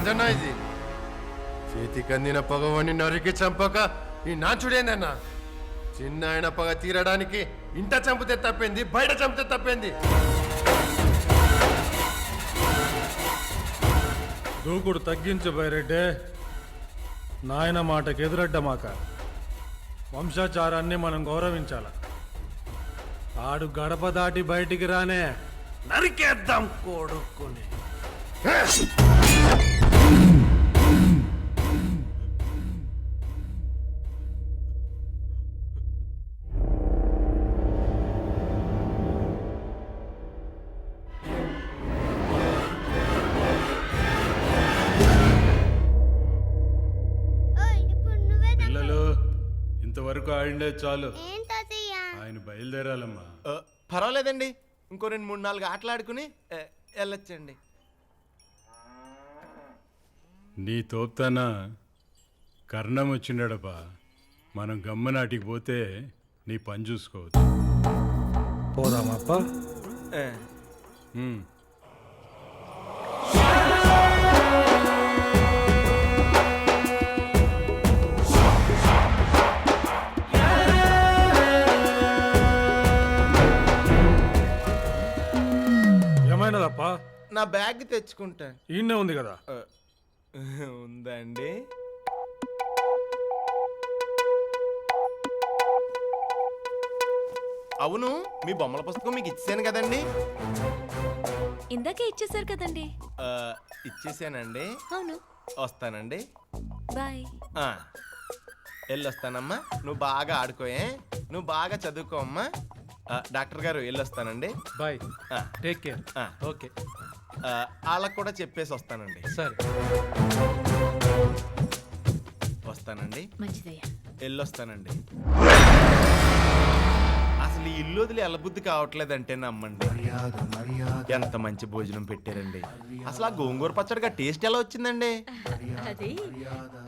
ఏందన్నా ఇది? చేతికి అందిన పగవాణ్ణి నరికి చంపక ఈ నాచుడేందన్నా? చిన్న ఆయన పగ తీరడానికి ఇంట చంపితే తప్పింది, బయట చంపితే తప్పింది. దూకుడు తగ్గించు బైరెడ్డే. నాయన మాటకు ఎదురడ్డమాక. వంశాచారాన్ని మనం గౌరవించాల. ఆడు గడప దాటి బయటికి రానే నరికేద్దాం కొడుకుని. పిల్లలు ఇంతవరకు ఆడిండే చాలు. ఆయన బయలుదేరాలమ్మా. పర్వాలేదండి, ఇంకో 2-3-4 ఆటలు ఆడుకుని వెళ్ళొచ్చండి. నీ తోపుతానా కర్ణం వచ్చిండడపా. మనం గమ్మనాటికి పోతే నీ పని చూసుకోవచ్చు. పోదామప్ప. ఏమైనదప్ప? నా బ్యాగ్ తెచ్చుకుంటా. ఈయనే ఉంది కదా. ఉందండి. అవును, మీ బొమ్మల పుస్తకం మీకు ఇచ్చాను కదండి. ఇందాకే ఇచ్చేసారు కదండి. ఇచ్చేసానండి. అవును. వస్తానండి. బాయ్. వెళ్ళొస్తానమ్మా. నువ్వు బాగా ఆడుకోయే, నువ్వు బాగా చదువుకో అమ్మా. డాక్టర్ గారు వెళ్ళొస్తానండి. బాయ్. Take care. ఓకే. వాళ్ళకు కూడా చెప్పేసి వస్తానండి. సరే, వస్తానండి. మంచిదయ్యా. వెళ్ళొస్తానండి. అసలు ఈ ఇల్లు వదిలి ఎల్లబుద్ధి కావట్లేదంటే నమ్మండి. ఎంత మంచి భోజనం పెట్టారండి. అసలు ఆ గోంగూర పచ్చడిగా టేస్ట్ ఎలా వచ్చిందండి? అది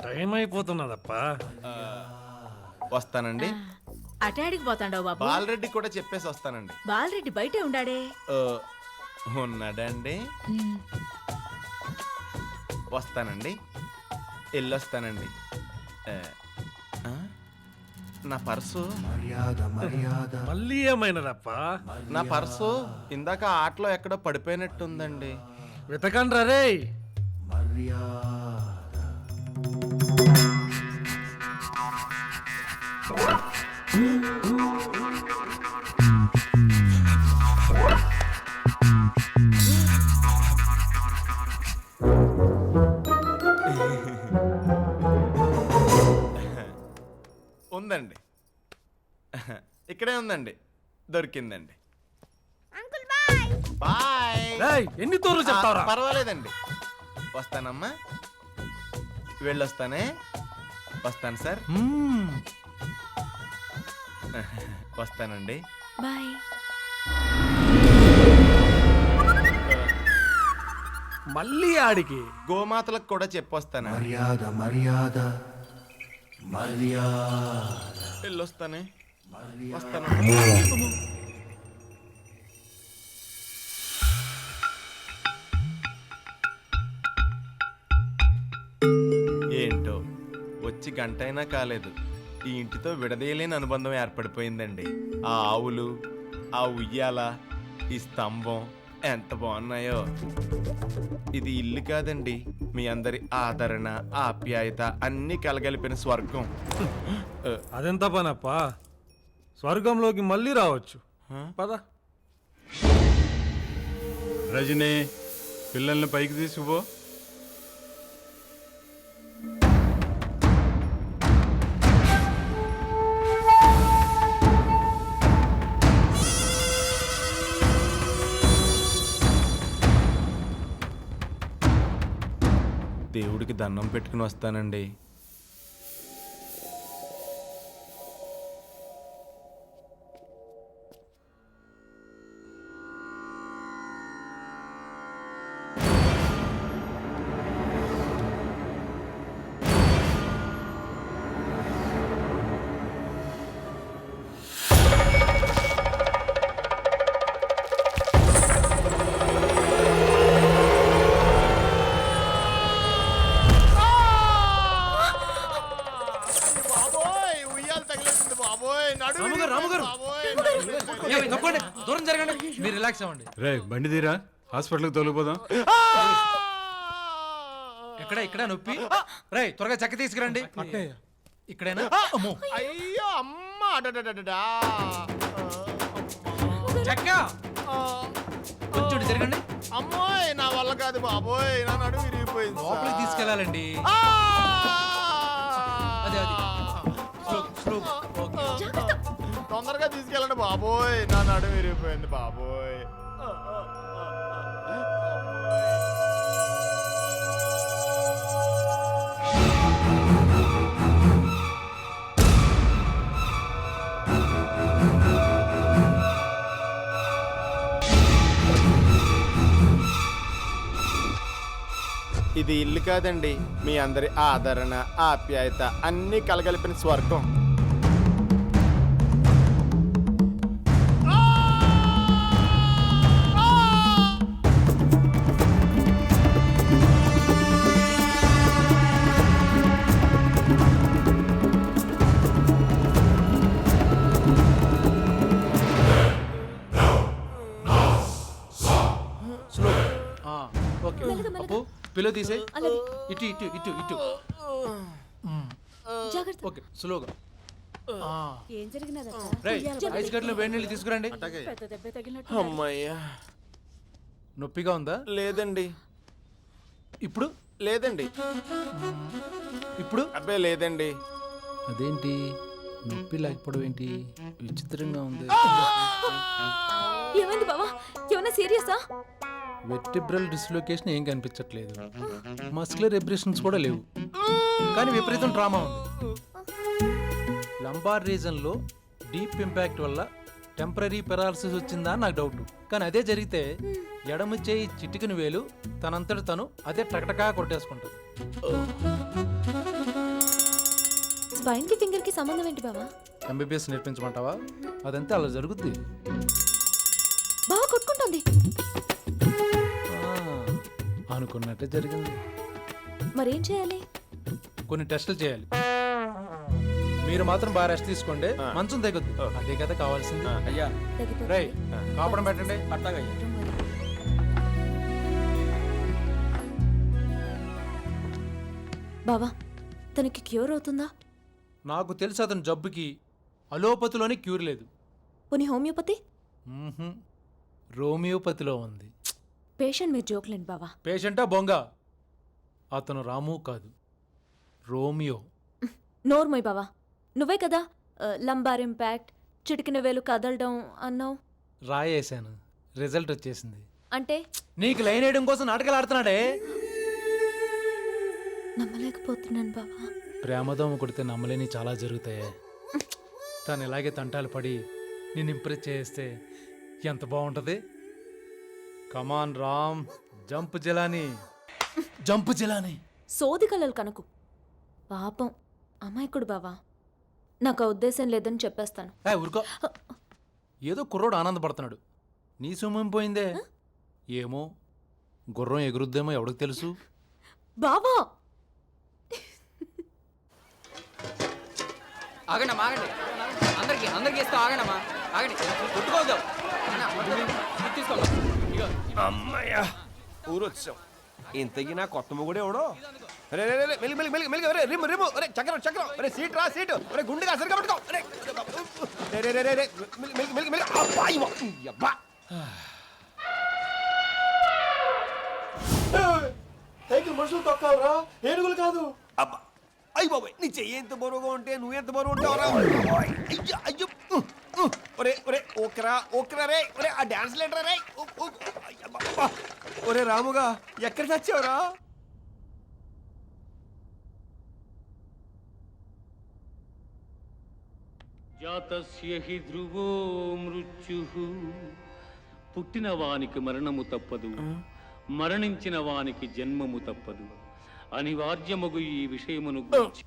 టైం అయిపోతున్నదప్ప. వస్తానండి. అటాడికి పోతాండవు బాబు. బాలరెడ్డి కూడా చెప్పేసి వస్తానండి. బాలరెడ్డి బయటే ఉండాడే. ఉన్నాడండి. వస్తానండి. వెళ్ళొస్తానండి. నా పర్సు మళ్ళీ ఏమైనదప్ప? నా పర్సు ఇందాక ఆటలో ఎక్కడో పడిపోయినట్టుందండి. వెతకండ్రా రే. ఉందండి, ఇక్కడే ఉందండి. దొరికిందండి. బాయ్. ఎన్ని తోర్లు చెప్తావరా? పర్వాలేదండి. వస్తానమ్మా. వెళ్ళొస్తానే. వస్తాను సార్. వస్తానండి. బాయ్. మళ్ళీ ఆడికి గోమాతలకు కూడా చెప్పొస్తాను. వెళ్ళొస్తానే. వస్తాను. ఏంటో వచ్చి గంటైనా కాలేదు, ఈ ఇంటితో విడదీయలేని అనుబంధం ఏర్పడిపోయిందండి. ఆ ఆవులు, ఆ ఉయ్యాల, ఈ స్తంభం ఎంత బాగున్నాయో. ఇది ఇల్లు కాదండి, మీ అందరి ఆదరణ, ఆప్యాయత అన్నీ కలగలిపిన స్వర్గం. అదెంత పనప్ప? స్వర్గంలోకి మళ్ళీ రావచ్చు. పద. రజనీ, పిల్లల్ని పైకి తీసుకుపో. దేవుడికి దండం పెట్టుకుని వస్తానండి. రిలాక్స్ అవ్వండి. రే బండి తీరా, హాస్పిటల్కి తొలగిపోదాం. ఇక్కడ నొప్పి. రే త్వరగా చెక్క తీసుకురండి. ఇక్కడేనా? అమ్మో అయ్యో అమ్మ అడడడడడా. చెక్క కొంచెం జరగండి. అమ్మోయ్ నా వల్ల కాదు బాబోయ్, నా నడుము విరిగిపోయింది. లోపలికి తీసుకెళ్ళాలండి. ఆ! అదే స్లో. ఓకే. తొందరగా తీసుకెళ్ళండి బాబోయ్, నా నడుము విరిగిపోయింది బాబోయ్. ఇది ఇల్లు కాదండి, మీ అందరి ఆదరణ ఆప్యాయత అన్నీ కలగలిపిన స్వర్గం. స్లో. ఓకే. అప్పు పిల్లో తీసే. ఇటు ఇటు ఇటు ఇటు. జాగ్రత్త. ఓకే స్లోగా. ఏం జరిగినదా? రేయ్ ఐస్ గడ్డలు వేడి నీళ్ళు తీసుకురండి. పెద్ద దెబ్బ తగిలినట్టు. అమ్మయ్యా. నొప్పిగా ఉందా? లేదండి. ఇప్పుడు లేదండి. ఇప్పుడు అబ్బే లేదండి. అదేంటి నొప్పి లేకపోవడం ఏంటి? విచిత్రంగా ఉంది. ఏమైంది బావా? ఏమైనా సీరియసా? వెర్టిబ్రల్ డిస్లోకేషన్ ఏం కనిపించట్లేదు, మస్కులర్ ఎబ్రేషన్స్ కూడా లేవు, కానీ విపరీతం ట్రామా ఉంది. లంబార్ రీజన్లో డీప్ ఇంపాక్ట్ వల్ల టెంపరీ పెరాలసిస్ వచ్చిందా నాకు డౌట్. కానీ అదే జరిగితే ఎడమ చేయి చిటికిన వేలు తనంతట తను అదే టకటకా కొట్టేసుకుంటుంది. స్పైన్ కి ఫింగర్ కి సంబంధం ఏంటి బావా? ఎంబీబీఎస్ నేర్పించమంటావా? అదంతా అలా జరుగుద్ది. బావా కొట్టుకుంటుంది. అనుకున్నట్టే జరిగింది. మరేం చేయాలి? కొన్ని టెస్టులు చేయాలి. మీరు మాత్రం బాగా రెస్ట్ తీసుకోండి, మంచం తగ్గొద్దు. అదే కదా కావాల్సింది. అయ్యా తగ్గిపోతుంది. రై కాపడం పెట్టండి. బావా తనకి క్యూర్ అవుతుందా? నాకు తెలిసి అతని జబ్బుకి అలోపతిలోని క్యూర్ లేదు. పోనీ హోమియోపతి? మ్మ్హ్మ్. రోమియోపతిలో ఉంది. పేషెంట్ మీరు జోక్లేండి బావా. పేషెంటా బొంగ? అతను రాము కాదు, రోమియో. నోర్మోయ్ బావా, నువ్వే కదా లంబార్ ఇంపాక్ట్ చిటికిన వేలు కదలడం అన్నావు. రాయేశాను, రిజల్ట్ వచ్చేసింది. అంటే నీకు లైన్ వేయడం కోసం నాటకాలు ఆడుతున్నాడే. నమ్మలేకపోతున్నాను బావా. ప్రేమదోమ కొడితే నమ్మలేని చాలా జరుగుతాయి. తను ఇలాగే తంటాలు పడి నేను ఇంప్రెస్ చేస్తే ఎంత బాగుంటుంది. కమాన్ రామ్, జంప్ జలాని, జంప్ జలాని. సోది కలలు కనుకు. పాపం అమాయకుడు బావా. నాకు ఆ ఉద్దేశం లేదని చెప్పేస్తాను. ఊరుకో. ఏదో కుర్రోడు ఆనందపడుతున్నాడు, నీ సొమ్మం పోయిందే. ఏమో గుర్రం ఎగురుద్దేమో ఎవడికి తెలుసు. బావా ఆగండమ్మా, ఆగండి. అందరికి ఇస్తా. ఆగండమ్మా, ఆగండి. కొట్టుకోవద్దు. తీసుకోమ్మా. ఇగో అమ్మయ్యా ఊరొచ్చాం. ఇంతకీ నా కొత్త మొగుడు ఎవడో? రే రే రే మెల్లి మెల్లి మెల్లి మెల్లి రే రిమ్ రిమ్ రే చక్రం చక్రం రే సీట్ రా సీటు రే గుండెగా సరిగా పట్టుకో రే రే రే రే రే మెల్లి మెల్లి మెల్లి మెల్లి అబ్బా ఇవ్వ అబ్బా. సైకిల్ మనుషులు తొక్కాలరా, ఏనుగులు కాదు. అబ్బా అయ్యి బాబాయ్, నీ చెయ్యి ఎంత బరువుగా ఉంటే నువ్వు ఎంత బరువు ఉంటావురా? అయ్యో అయ్యో. ఒరే ఒరే ఓకరా ఓకరా రే ఒరే ఆ డాన్స్ లేటరా రే. ఒరే రాముగా ఎక్కడ చచ్చావురా? జాతస్య హి ధ్రువో మృత్యుః. పుట్టిన వానికి మరణము తప్పదు, మరణించిన వానికి జన్మము తప్పదు. అనివార్యమగు ఈ విషయమును గూర్చి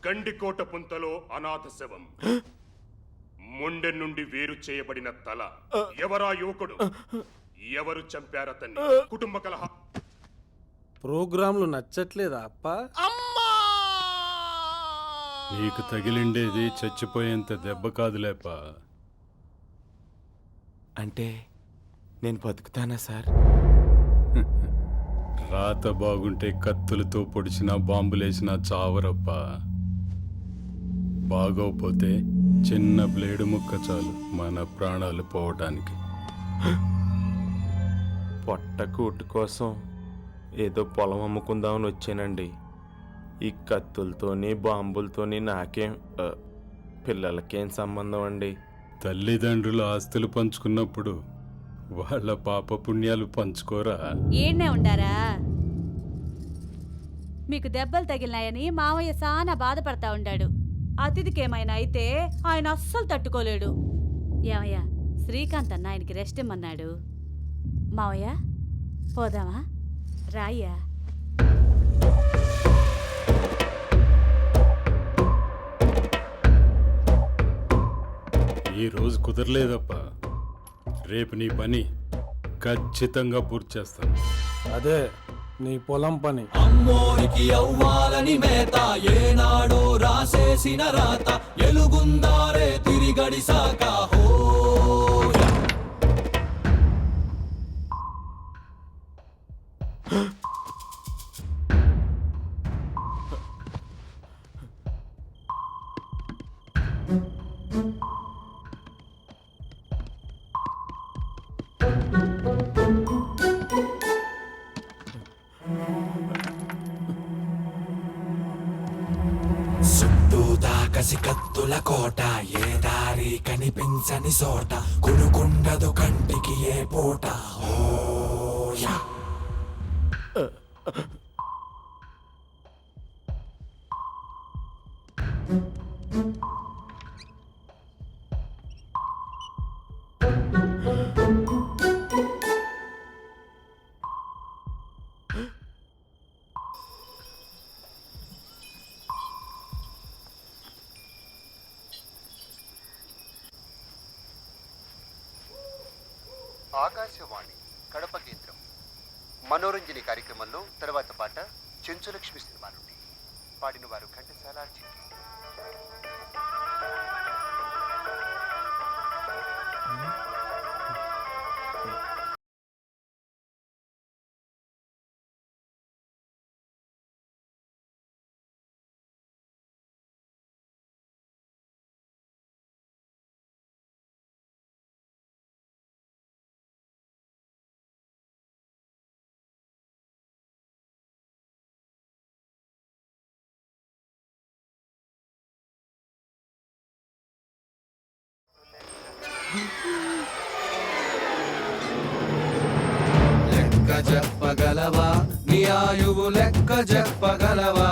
గండికోట పుంతలో అనాథ శవం, మొండె నుండి వేరు చేయబడిన తల. ఎవరా యువకుడు? ఎవరు చంపారతన్ని? కుటుంబ కలహ. ప్రోగ్రాంలు నచ్చట్లేదా అప్ప? అమ్మా నీకు తగిలిండేది చచ్చిపోయేంత దెబ్బ కాదులేపా. అంటే నేను బతుకుతానా సార్? రాత బాగుంటే కత్తులతో పొడిచినా బాంబులేసినా చావరప్పా. బాగోపోతే చిన్న బ్లేడు ముక్క చాలు మన ప్రాణాలు పోవటానికి. పొట్ట కూటు కోసం ఏదో పొలం అమ్ముకుందామని వచ్చానండి. ఈ కత్తులతోని బాంబులతోని నాకేం పిల్లలకేం సంబంధం అండి? తల్లిదండ్రులు ఆస్తులు పంచుకున్నప్పుడు వాళ్ళ పాప పుణ్యాలు పంచుకోరా? ఈయన్నే ఉండారా? మీకు దెబ్బలు తగిలినాయని మావయ్య సానా బాధపడతా ఉండాడు. అతిథికేమైనా అయితే ఆయన అస్సలు తట్టుకోలేడు. ఏమయ్యా, శ్రీకాంత్ అన్న ఆయనకి రెస్ట్ ఇమ్మన్నాడు. మావయ్య పోదామా? రాయ్యా. ఈ రోజు కుదరలేదప్పా. రేపు నీ పని ఖచ్చితంగా పూర్తి చేస్తాను. అదే నీ పొలం పని. అమ్మోరికి అవ్వాలని మేత ఏనాడో రాసేసిన రాత ఎలుగుందారే తిరిగడిసాక హోయా. కసి కత్తుల కోట ఏ దారి కనిపించని సోట కునుకుండదు కంటికి ఏ పూట ఓయా. ఆకాశవాణి కడప కేంద్రం మనోరంజని కార్యక్రమంలో తర్వాత పాట చెంచులక్ష్మి సినిమా నుండి పాడిన వారు ఘంటసాల చిట్టి. లెక్క చెప్పగలవా? నీ ఆయువు లెక్క చెప్పగలవా?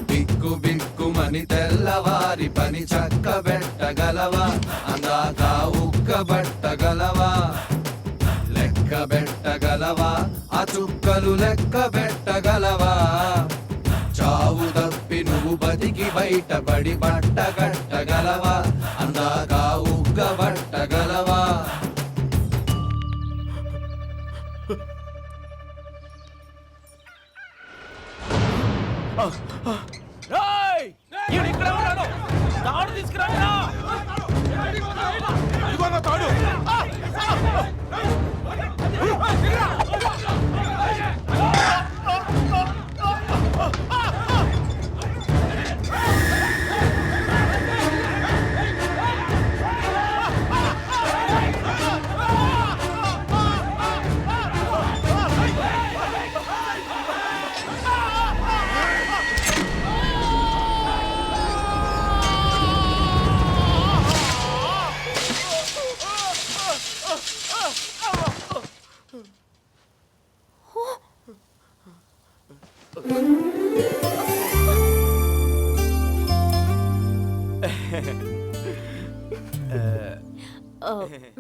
బిక్కు బిక్కుమని తెల్లవారి పని చక్క పెట్టగలవా? అందాక ఉక్కబట్టగలవా? లెక్క పెట్టగలవా? ఆ చుక్కలు లెక్క పెట్టగలవా? చావు తప్పి నువ్వు బతికి బయటపడి బట్ట కట్టగలవా? అందాక ఉక్కబట్టగలవా? తాడు తీసుకురా. తాడు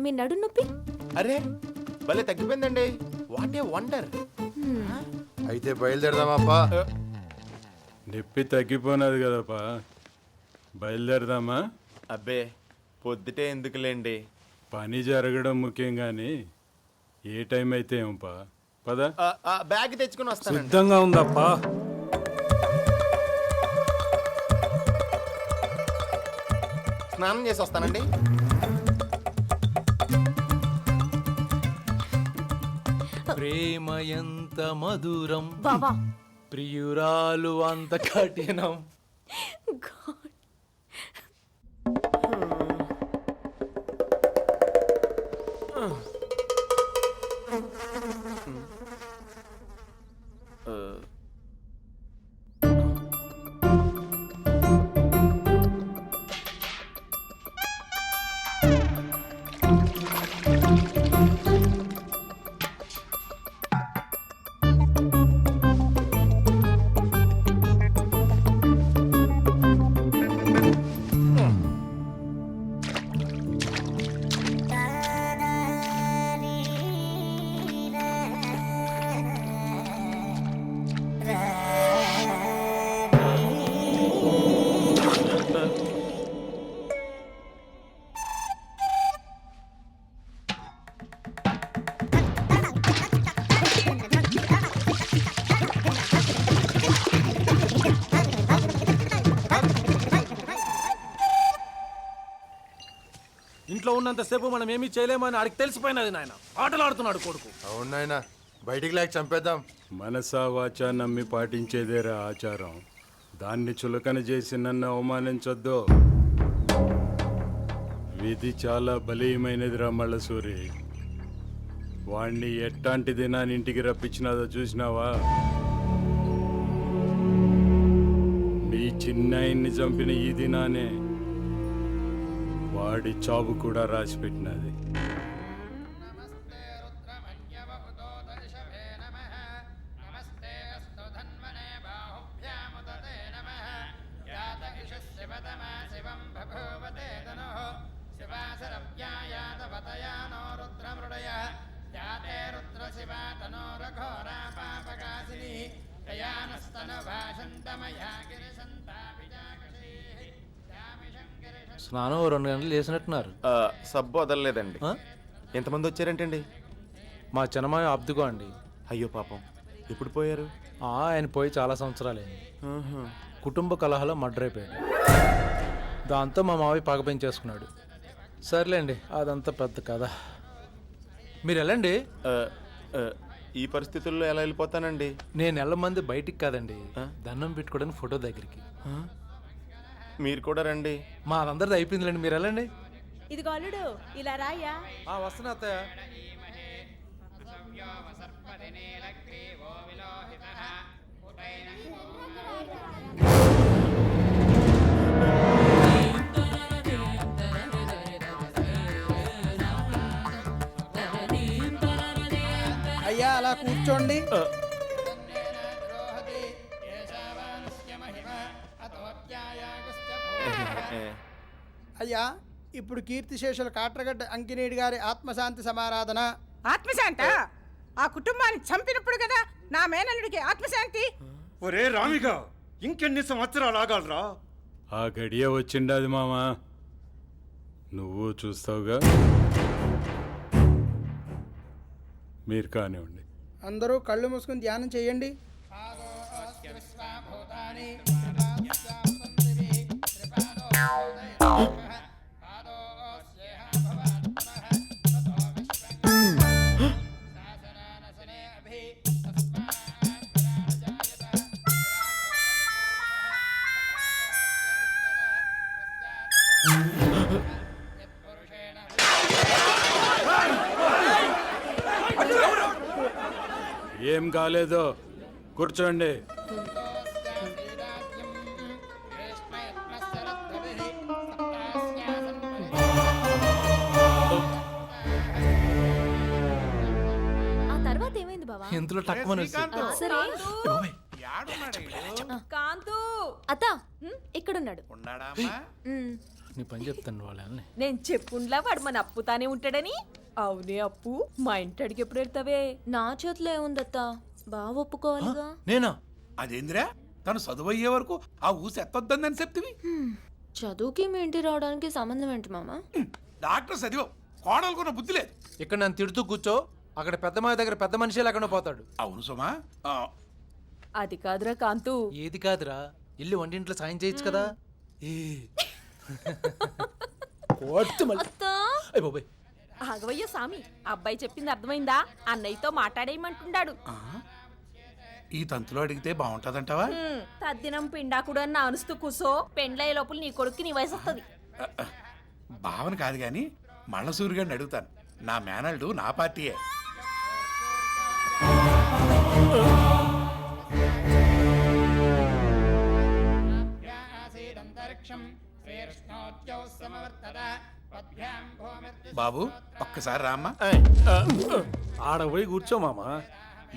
మీ నడు నొప్పి? అరే భలే తగ్గిపోయిందండి. What a wonder. అయితే బయలుదేరదామాపా. నొప్పి తగ్గిపోయినది కదపా, బయలుదేరదామా? అబ్బే పొద్దుటే ఎందుకులేండి, పని జరగడం ముఖ్యం కానీ ఏ టైం అయితే ఏంపా. పద. బ్యాగ్ తెచ్చుకుని వస్తాను. సిద్ధంగా ఉందప్పా. స్నానం చేసి వస్తానండి. ప్రేమ ఎంత మధురం, బావా ప్రియురాలు అంత కఠినం. ఇంట్లో ఉన్నంతసేపు మనం ఏమీ చేయలేమని ఆడికి తెలిసిపోయినది నాయన. ఆటలు ఆడుతున్నాడు కొడుకు. అవును నాయనా, బయటికి లేక చంపేద్దాం. మనసా వాచా నమ్మి పాటించేదేరా ఆచారం. దాన్ని చులకన చేసి నన్ను అవమానించొద్దు. విధి చాలా బలీయమైనదిరా మల్లసూరి. వాణ్ణి ఎట్టాంటి దినాన్ని ఇంటికి రప్పించినాదో చూసినావా? నీ చిన్నాయన్ని చంపిన ఈ దినానే వాడి చావు కూడా రాసిపెట్టినది. స్నానం 2 గంటలు చేసినట్టున్నారు. సబ్బు వదలలేదండి. ఎంతమంది వచ్చారంటండి? మా చిన్నమాయ అబ్దుకో అండి. అయ్యో పాపం, ఎప్పుడు పోయారు? ఆయన పోయి చాలా సంవత్సరాలైంది. కుటుంబ కలహాలో మర్డర్ అయిపోయాడు. దాంతో మా మావయ్య పగ పెంచేసుకున్నాడు. సర్లేండి, అదంతా పెద్ద కథ. మీరు వెళ్ళండి. ఈ పరిస్థితుల్లో ఎలా వెళ్ళిపోతానండి? నేను వెళ్ళమంది బయటికి కాదండి, దండం పెట్టుకోవడానికి ఫోటో దగ్గరికి. మీరు కూడా రండి. మాదందరిది అయిపోయిందిలేండి, మీరు వెళ్ళండి. ఇదిగో అల్లుడు, ఇలా రాయ్యా. వస్తున్నా అత్తయ్య. అయ్యా అలా కూర్చోండి. అయ్యా, ఇప్పుడు కీర్తిశేషుల కాట్రగడ్డ అంకినేడి గారి ఆత్మశాంతి సమారాధన. ఆత్మశాంత? ఆ కుటుంబాన్ని చంపినప్పుడు కదా నా మేనల్లుడికి ఆత్మశాంతి. ఒరే రామిగా, ఇంకెన్ని సంవత్సరాలు ఆగాలరా? ఆ గడియ వచ్చిండది మామా, నువ్వు చూస్తావుగా. మీరు కానివ్వండి. అందరూ కళ్ళు మూసుకుని ధ్యానం చేయండి. ఏం కాలేదో కూర్చోండి. ఆ తర్వాత ఏమైంది బావా? ఇంతలో టక్కుమని సరే కాంతు, అత్త ఇక్కడున్నాడు. నీ పని చెప్తాను వాళ్ళని. నేను చెప్పుండ్లా వాడు మన అప్పుతానే ఉంటాడని. అవునే అప్పు, మా ఇంటి అడిగి ఎప్పుడు వెళ్తావే? నా చేతిలో ఏముందత్త, బావ ఒప్పుకోవాలిగా. నేనా? అదేంద్రా, తను చదువు అయ్యే వరకు ఆ ఊసి ఎత్తొద్దని చెప్తివి. చదువుకి మీ ఇంటి రావడానికి సంబంధం ఏంటి మామ? డాక్టర్ చదివావు, కోడలుకున్న బుద్ధి లేదు. ఇక్కడ నన్ను తిడుతూ కూర్చో, అక్కడ పెద్ద మాయ దగ్గర పెద్ద మనిషి లేకుండా పోతాడు. అవును సుమా. అది కాదురా కాంతు. ఏది కాదురా, ఇల్లు వంటింట్లో సాయం చేయొచ్చు కదా. కొట్టు మళ్ళీ. అయ్ బాబోయ్. ఆగవయ్య స్వామి, అబ్బాయి చెప్పింది అర్థమైందా? అన్నయ్యతో మాట్లాడేయమంటున్నాడు. ఈ తంతులో అడిగితే బాగుంటదంటావా? తద్దినం పిండాకుడు అని అనుస్తూ కూసో, పెండ్లయ్యే లోపల నీ కొడుక్కి నీ వయసు వస్తుంది. భావన కాదు గాని మళ్ళా సూర్యుగాడిని అడుగుతాను. నా మేనల్డు నా పార్టీయే. బాబు ఒక్కసారి రామ్మా. ఆడ పోయి కూర్చో మామ.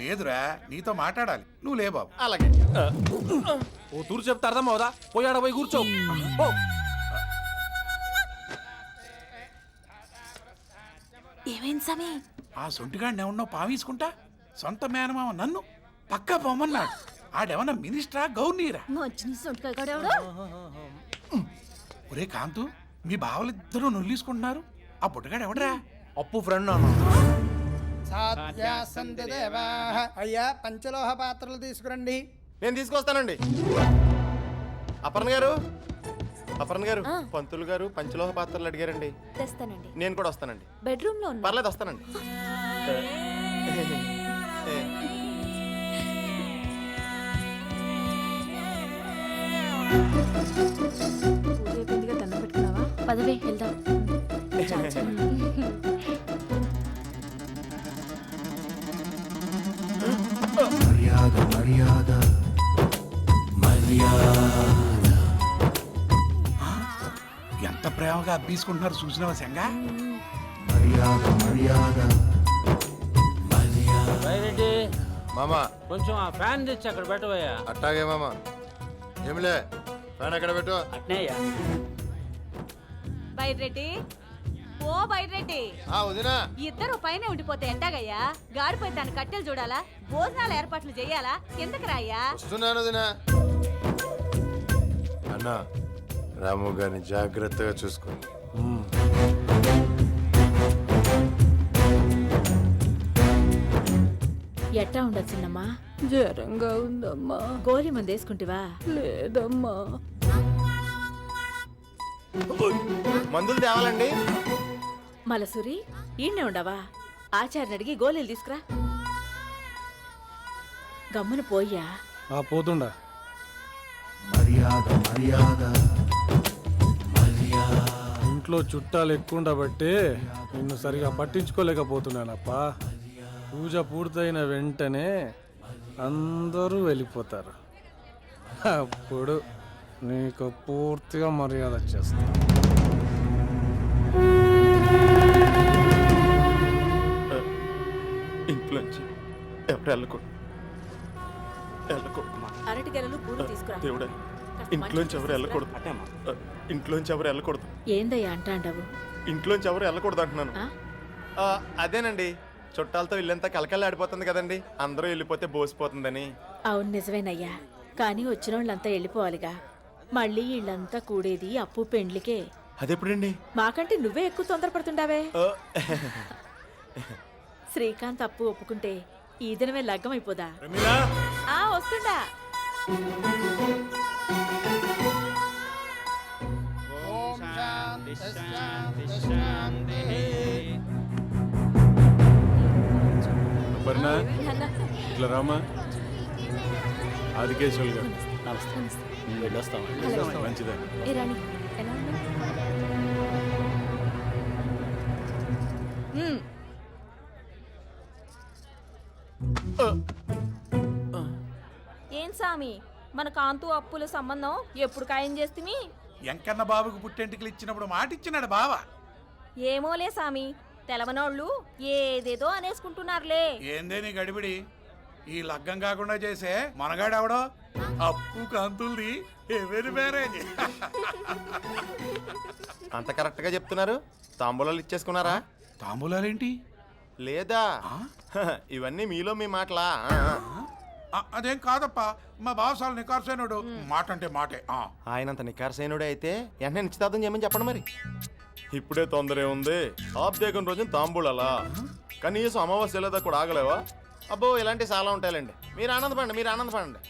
లేదురా, నీతో మాట్లాడాలి. నువ్వు లే బాబు. అలాగే. ఓ తూరు చెప్తే అర్థం అవుదా? పోయి ఆడ పోయి కూర్చో. ఏమైంది సమీ? ఆ సొంటిగాడిని ఏమన్నా పావేసుకుంటా సొంత మేనమామ నన్ను పక్కా పొమ్మన్నాడు. ఆడేమన్నా మినిస్టరా గవర్నీరా? ఒరే కాంతు, మీ బావలిద్దరూ నొల్లీసుకుంటున్నారు. ఆ బుట్టగాడు ఎవడరా? అప్పు ఫ్రెండ్ అయ్యా పంచలోహ పాత్రలు తీసుకురండి. నేను తీసుకొస్తానండి. అపర్ణ గారు పంతులు గారు పంచలోహ పాత్రలు అడిగారండి. తెస్తానండి. నేను కూడా వస్తానండి. బెడ్రూమ్ లో ఉన్నా. పర్లేదు, వస్తానండి. పదవే వెళ్దాం. మర్యాద మర్యాద మర్యాద. ఎంత ప్రేమగా అబ్బీసుకుంటున్నారు చూసినావా సంగా? మర్యాద మర్యాద రెడ్డి మామా, కొంచెం ఆ ఫ్యాన్ తెచ్చి అక్కడ పెట్టవయ్యా. అట్టాగే మామా. ఏమిలే, ఫ్యాన్ ఎక్కడ పెట్టు. అట్నేయ్యా. బైరెడ్డి, ఓ బైరెడ్డి. వదినా, ఇద్దరు పైన ఉండిపోతే ఎట్టాగయ్యా? గాడిపోయి దాని కట్టెలు చూడాలా? భోజనాలు ఏర్పాట్లు చెయ్యాలా? కిందకి రాయ్యా. వస్తున్నాను వదినా. అన్నా, రాము గారిని జాగ్రత్తగా చూసుకోండి. ఎట్టా ఉండదు చిన్నమ్మా? జ్వరంగా ఉందమ్మా. గోళీ మంది వేసుకుంటివా? లేదమ్మా. మందులు తేవాలండి. మలసూరి, ఈయనే ఉండవా? ఆచార్ని అడిగి గోళీలు తీసుకురా. గమ్మున పోయ్యా. పోతుండా. మర్యాద మర్యాద మర్యాద. ఇంట్లో చుట్టాలు ఎక్కువ ఉండబట్టి నిన్ను సరిగా పట్టించుకోలేకపోతున్నానప్పా. పూజ పూర్తయిన వెంటనే అందరూ వెళ్ళిపోతారు. అప్పుడు నీకు పూర్తిగా మర్యాద చేస్తా. ఇంట్లోంచి ఎవరు వెళ్ళకూడదు. అరటిగెలలు పూలు తీసుకురా. దేవుడా, ఇంట్లోంచి ఎవరు వెళ్ళకూడదు. ఇంట్లోంచి ఎవరు వెళ్ళకూడదు. ఏందయ్యా అంటాండవు? ఇంట్లోంచి ఎవరు వెళ్ళకూడదు అంటున్నాను. అదేనండి, చుట్టాలతో ఇల్లంతా కలకల్లాడిపోతుంది కదండి. అందరూ వెళ్ళిపోతే బోసిపోతుందని. అవును, నిజమేనయ్యా. కానీ వచ్చిన వాళ్ళంతా వెళ్ళిపోవాలిగా. మళ్ళీ వీళ్ళంతా కూడేది అప్పు పెండ్లికే. అదెప్పుడండి? మాకంటే నువ్వే ఎక్కువ తొందరపడుతుండావే. శ్రీకాంత్ అప్పు ఒప్పుకుంటే ఈ దినమే లగ్గం అయిపోదా? వస్తుండా. ఇట్లా రామా. ఆదికేశ్వరులు గారు వెళ్ళొస్తాం. మంచిదే. ఏం సామి, మన కాంతు అప్పుల సంబంధం ఎప్పుడు ఖాయం చేస్తుంది? ఎంకన్న బాబుకు పుట్టెంటికలు ఇచ్చినప్పుడు మాట ఇచ్చినాడు బావ. ఏమోలే సామి, తెలవనోళ్ళు ఏదేదో అనేసుకుంటున్నారులే. ఏందే నీ గడిబిడి? ఈ లగ్గం కాకుండా చేసే మనగాడెవడో అప్పు కాంతుల్ది ఎవరి మ్యారేజ్. అంత కరెక్ట్ గా చెప్తున్నారు. తాంబూలాలు ఇచ్చేసుకున్నారా? తాంబూలాలేంటి? లేదా ఇవన్నీ మీలో మీ మాటలా? అదేం కాదప్పా, మా బావసాలు నికార్సైనడు. మాట అంటే మాటే. ఆయనంత నికార్సైనడే అయితే వెంటనే నిశ్చితార్థం చేయమని చెప్పండి. మరి ఇప్పుడే తొందరే ఉంది. ఆబ్దేకం రోజున తాంబూలాలా? కనీసం అమావాస్య లేదా కూడా ఆగలేవా? అబ్బో, ఇలాంటివి చాలా ఉంటాయండి. మీరు ఆనందపడండి.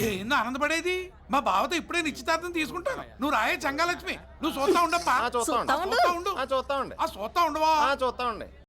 ఏందో ఆనందపడేది? మా బావతో ఇప్పుడే నిశ్చితార్థం తీసుకుంటాను. నువ్వు రాయే చంగాలక్ష్మి, నువ్వు చూస్తా ఉండప్పా. చూస్తా ఉండు. చూస్తా ఉండు. చూస్తా ఉండు. ఆ చూస్తా ఉండవా? చూస్తా ఉండే